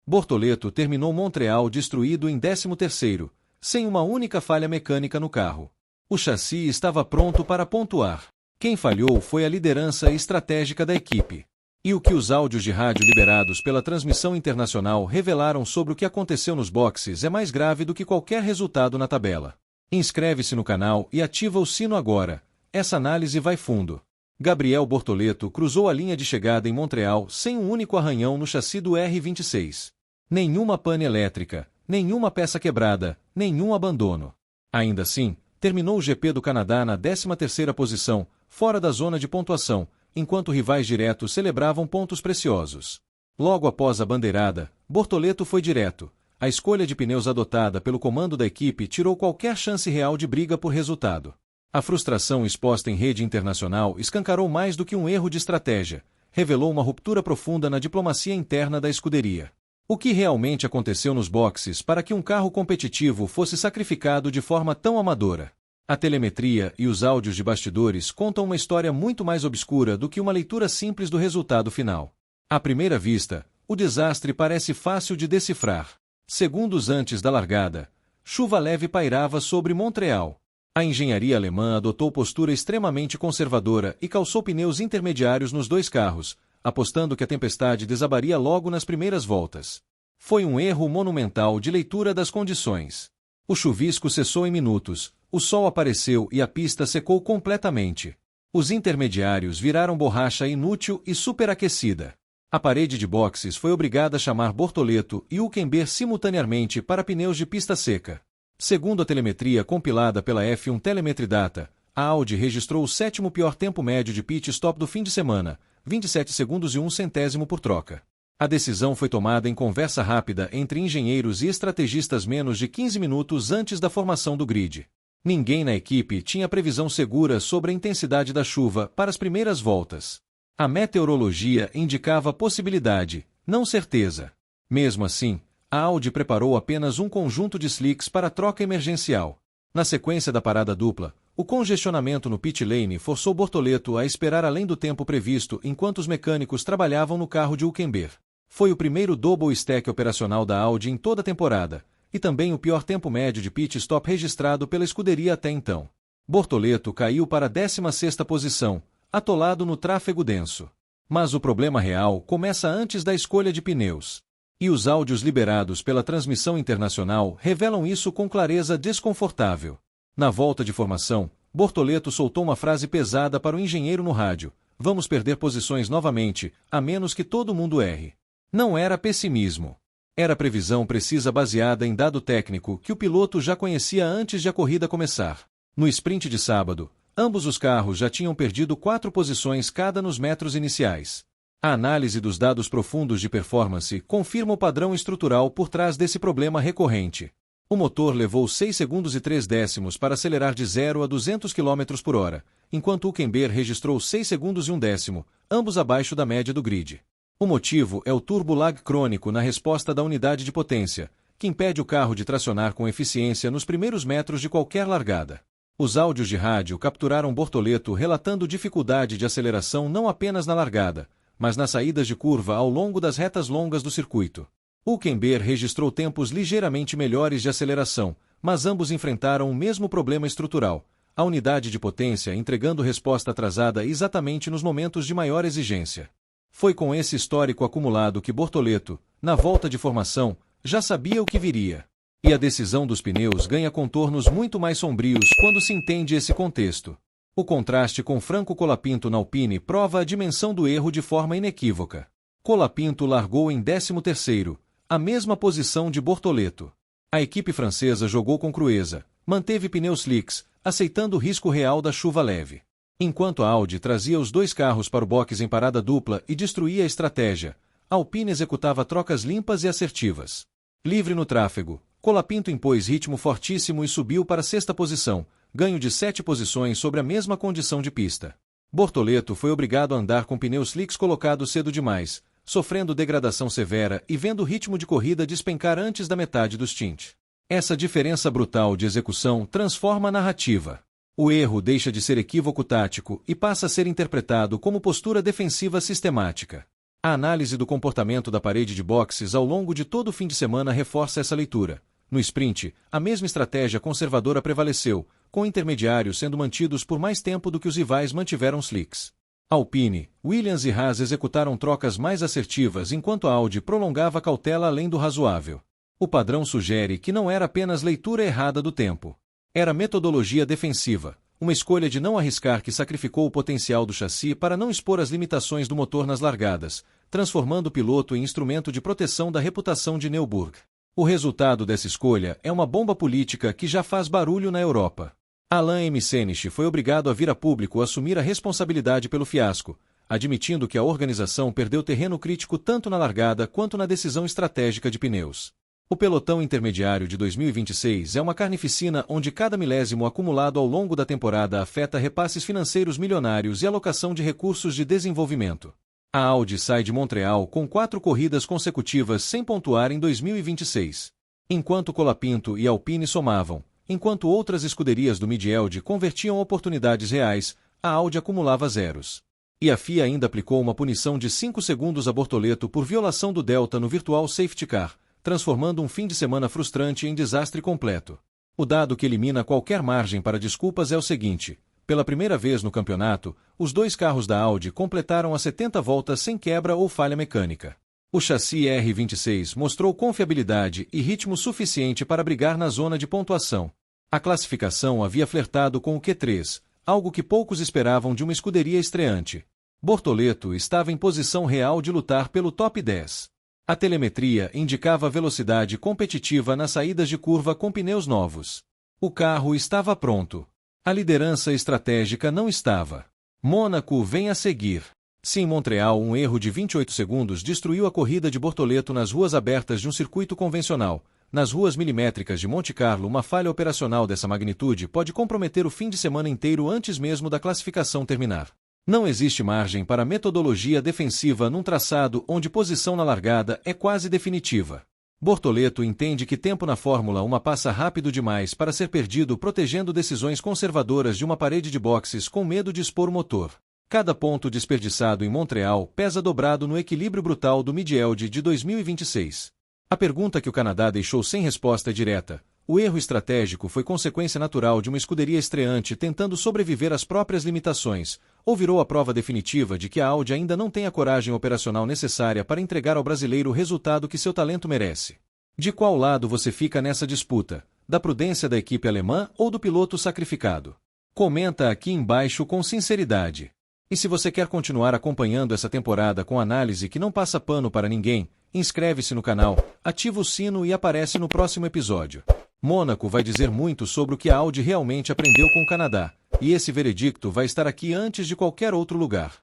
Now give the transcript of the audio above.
Bortoleto terminou Montreal destruído em 13º, sem uma única falha mecânica no carro. O chassi estava pronto para pontuar. Quem falhou foi a liderança estratégica da equipe. E o que os áudios de rádio liberados pela transmissão internacional revelaram sobre o que aconteceu nos boxes é mais grave do que qualquer resultado na tabela. Inscreve-se no canal e ativa o sino agora. Essa análise vai fundo. Gabriel Bortoleto cruzou a linha de chegada em Montreal sem um único arranhão no chassi do R26. Nenhuma pane elétrica, nenhuma peça quebrada, nenhum abandono. Ainda assim, terminou o GP do Canadá na 13ª posição, fora da zona de pontuação, enquanto rivais diretos celebravam pontos preciosos. Logo após a bandeirada, Bortoleto foi direto. A escolha de pneus adotada pelo comando da equipe tirou qualquer chance real de briga por resultado. A frustração exposta em rede internacional escancarou mais do que um erro de estratégia, revelou uma ruptura profunda na diplomacia interna da escuderia. O que realmente aconteceu nos boxes para que um carro competitivo fosse sacrificado de forma tão amadora? A telemetria e os áudios de bastidores contam uma história muito mais obscura do que uma leitura simples do resultado final. À primeira vista, o desastre parece fácil de decifrar. Segundos antes da largada, chuva leve pairava sobre Montreal. A engenharia alemã adotou postura extremamente conservadora e calçou pneus intermediários nos dois carros, apostando que a tempestade desabaria logo nas primeiras voltas. Foi um erro monumental de leitura das condições. O chuvisco cessou em minutos, o sol apareceu e a pista secou completamente. Os intermediários viraram borracha inútil e superaquecida. A parede de boxes foi obrigada a chamar Bortoleto e Hülkenberg simultaneamente para pneus de pista seca. Segundo a telemetria compilada pela F1 Telemetry Data, a Audi registrou o 7º pior tempo médio de pit stop do fim de semana, 27 segundos e 1 centésimo por troca. A decisão foi tomada em conversa rápida entre engenheiros e estrategistas menos de 15 minutos antes da formação do grid. Ninguém na equipe tinha previsão segura sobre a intensidade da chuva para as primeiras voltas. A meteorologia indicava possibilidade, não certeza. Mesmo assim, a Audi preparou apenas um conjunto de slicks para troca emergencial. Na sequência da parada dupla, o congestionamento no pit lane forçou Bortoleto a esperar além do tempo previsto enquanto os mecânicos trabalhavam no carro de Hülkenberg. Foi o primeiro double stack operacional da Audi em toda a temporada, e também o pior tempo médio de pit stop registrado pela escuderia até então. Bortoleto caiu para a 16ª posição, atolado no tráfego denso. Mas o problema real começa antes da escolha de pneus. E os áudios liberados pela transmissão internacional revelam isso com clareza desconfortável. Na volta de formação, Bortoleto soltou uma frase pesada para o engenheiro no rádio: "Vamos perder posições novamente, a menos que todo mundo erre." Não era pessimismo. Era previsão precisa baseada em dado técnico que o piloto já conhecia antes de a corrida começar. No sprint de sábado, ambos os carros já tinham perdido 4 posições cada nos metros iniciais. A análise dos dados profundos de performance confirma o padrão estrutural por trás desse problema recorrente. O motor levou 6 segundos e 3 décimos para acelerar de 0 a 200 km por hora, enquanto Hülkenberg registrou 6 segundos e 1 décimo, ambos abaixo da média do grid. O motivo é o turbo lag crônico na resposta da unidade de potência, que impede o carro de tracionar com eficiência nos primeiros metros de qualquer largada. Os áudios de rádio capturaram Bortoleto relatando dificuldade de aceleração não apenas na largada, mas nas saídas de curva ao longo das retas longas do circuito. Hülkenberg registrou tempos ligeiramente melhores de aceleração, mas ambos enfrentaram o mesmo problema estrutural, a unidade de potência entregando resposta atrasada exatamente nos momentos de maior exigência. Foi com esse histórico acumulado que Bortoleto, na volta de formação, já sabia o que viria. E a decisão dos pneus ganha contornos muito mais sombrios quando se entende esse contexto. O contraste com Franco Colapinto na Alpine prova a dimensão do erro de forma inequívoca. Colapinto largou em 13º, a mesma posição de Bortoleto. A equipe francesa jogou com crueza, manteve pneus slicks, aceitando o risco real da chuva leve. Enquanto a Audi trazia os dois carros para o box em parada dupla e destruía a estratégia, a Alpine executava trocas limpas e assertivas. Livre no tráfego, Colapinto impôs ritmo fortíssimo e subiu para a 6ª posição, ganho de 7 posições sobre a mesma condição de pista. Bortoleto foi obrigado a andar com pneus slicks colocados cedo demais, sofrendo degradação severa e vendo o ritmo de corrida despencar antes da metade do stint. Essa diferença brutal de execução transforma a narrativa. O erro deixa de ser equívoco tático e passa a ser interpretado como postura defensiva sistemática. A análise do comportamento da parede de boxes ao longo de todo o fim de semana reforça essa leitura. No sprint, a mesma estratégia conservadora prevaleceu, com intermediários sendo mantidos por mais tempo do que os rivais mantiveram slicks. Alpine, Williams e Haas executaram trocas mais assertivas enquanto a Audi prolongava a cautela além do razoável. O padrão sugere que não era apenas leitura errada do tempo. Era metodologia defensiva, uma escolha de não arriscar que sacrificou o potencial do chassi para não expor as limitações do motor nas largadas, transformando o piloto em instrumento de proteção da reputação de Nürburgring. O resultado dessa escolha é uma bomba política que já faz barulho na Europa. Alain Msenich foi obrigado a vir a público assumir a responsabilidade pelo fiasco, admitindo que a organização perdeu terreno crítico tanto na largada quanto na decisão estratégica de pneus. O pelotão intermediário de 2026 é uma carnificina onde cada milésimo acumulado ao longo da temporada afeta repasses financeiros milionários e alocação de recursos de desenvolvimento. A Audi sai de Montreal com 4 corridas consecutivas sem pontuar em 2026. Enquanto Colapinto e Alpine somavam, enquanto outras escuderias do Mid-Eld convertiam oportunidades reais, a Audi acumulava zeros. E a FIA ainda aplicou uma punição de 5 segundos a Bortoleto por violação do Delta no Virtual Safety Car, transformando um fim de semana frustrante em desastre completo. O dado que elimina qualquer margem para desculpas é o seguinte: pela primeira vez no campeonato, os 2 carros da Audi completaram as 70 voltas sem quebra ou falha mecânica. O chassi R26 mostrou confiabilidade e ritmo suficiente para brigar na zona de pontuação. A classificação havia flertado com o Q3, algo que poucos esperavam de uma escuderia estreante. Bortoleto estava em posição real de lutar pelo top 10. A telemetria indicava velocidade competitiva nas saídas de curva com pneus novos. O carro estava pronto. A liderança estratégica não estava. Mônaco vem a seguir. Se em Montreal um erro de 28 segundos destruiu a corrida de Bortoleto nas ruas abertas de um circuito convencional, nas ruas milimétricas de Monte Carlo uma falha operacional dessa magnitude pode comprometer o fim de semana inteiro antes mesmo da classificação terminar. Não existe margem para metodologia defensiva num traçado onde posição na largada é quase definitiva. Bortoleto entende que tempo na Fórmula 1 passa rápido demais para ser perdido protegendo decisões conservadoras de uma parede de boxes com medo de expor o motor. Cada ponto desperdiçado em Montreal pesa dobrado no equilíbrio brutal do Mid-Eld de 2026. A pergunta que o Canadá deixou sem resposta é direta. O erro estratégico foi consequência natural de uma escuderia estreante tentando sobreviver às próprias limitações, ou virou a prova definitiva de que a Audi ainda não tem a coragem operacional necessária para entregar ao brasileiro o resultado que seu talento merece? De qual lado você fica nessa disputa? Da prudência da equipe alemã ou do piloto sacrificado? Comenta aqui embaixo com sinceridade. E se você quer continuar acompanhando essa temporada com análise que não passa pano para ninguém, inscreve-se no canal, ativa o sino e aparece no próximo episódio. Mônaco vai dizer muito sobre o que a Audi realmente aprendeu com o Canadá, e esse veredicto vai estar aqui antes de qualquer outro lugar.